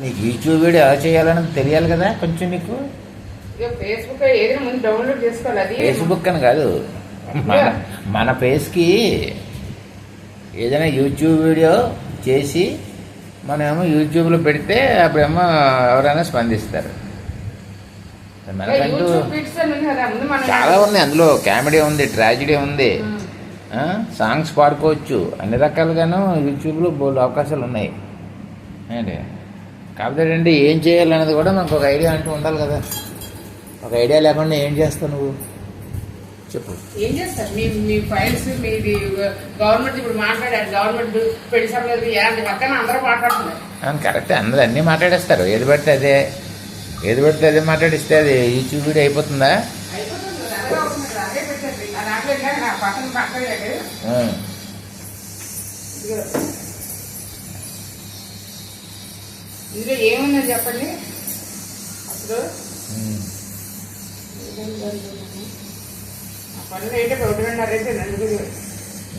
నీకు YouTube video ఎలా చేయాలని తెలియాలి కదా కొంచెం నీకు. ఫేస్బుక్ ఏదైనా ముందు డౌన్లోడ్ చేసుకోవాలి. అది ఫేస్బుక్ అని కాదు, మన ఫేస్కి ఏదైనా యూట్యూబ్ వీడియో చేసి మనమేమో యూట్యూబ్లో పెడితే అప్పుడేమో ఎవరైనా స్పందిస్తారు. మనకంటూ చాలా ఉన్నాయి, అందులో కామెడీ ఉంది, ట్రాజిడీ ఉంది, సాంగ్స్ పాడుకోవచ్చు, అన్ని రకాలుగాను యూట్యూబ్లో బోల్డ్ అవకాశాలు ఉన్నాయి అండి. కాకపోతే ఏంటి ఏం చేయాలనేది కూడా మనకు ఒక ఐడియా అంటూ ఉండాలి కదా. ఒక ఐడియా లేకుండా ఏం చేస్తావు నువ్వు చెప్పు. ఏం చేస్తారు మీ ఫైల్స్ మీది గవర్నమెంట్ ఇప్పుడు మాట్లాడారు, గవర్నమెంట్ పెడిసలేదు ఏలాంటి పక్కన అందరూ మాట్లాడుతున్నారు. కరెక్ట్, అందరూ అన్నీ మాట్లాడేస్తారు. ఏది పడితే అదే మాట్లాడిస్తే అది యూట్యూబ్ వీడియో అయిపోతుందా? ఇందులో ఏముందని చెప్పండి. అప్పుడు పనులు అయితే 1.5 అయితే నలుగురు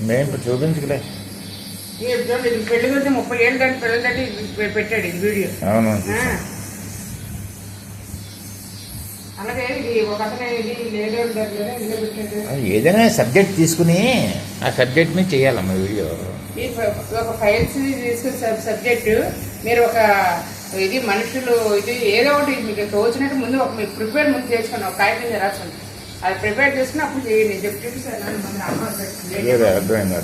మేము ఇప్పుడు చూపించలే. పెళ్లి గురించి 30 ఏళ్ళు దాన్ని పిల్లలకి పెట్టాడు ఇది వీడియో. అవును, అలాగే ఇది ఒక అతను ఇది లేదో పెట్టాడు. ఏదైనా సబ్జెక్ట్ తీసుకుని ఆ సబ్జెక్ట్ మీద చేయాలమ్మా వీడియో. ఒక ఫైల్స్ తీసుకుని సబ్జెక్టు మీరు ఒక ఇది మనుషులు ఇది ఏదో ఒకటి మీకు తోచినట్టు ముందు ఒక మీరు ప్రిపేర్ ముందు చేసుకుని ఒక కాగితం మీద రాసుకోండి. అది ప్రిపేర్ చేసుకుని అప్పుడు చేయండి. చెప్పి అర్థమైంది.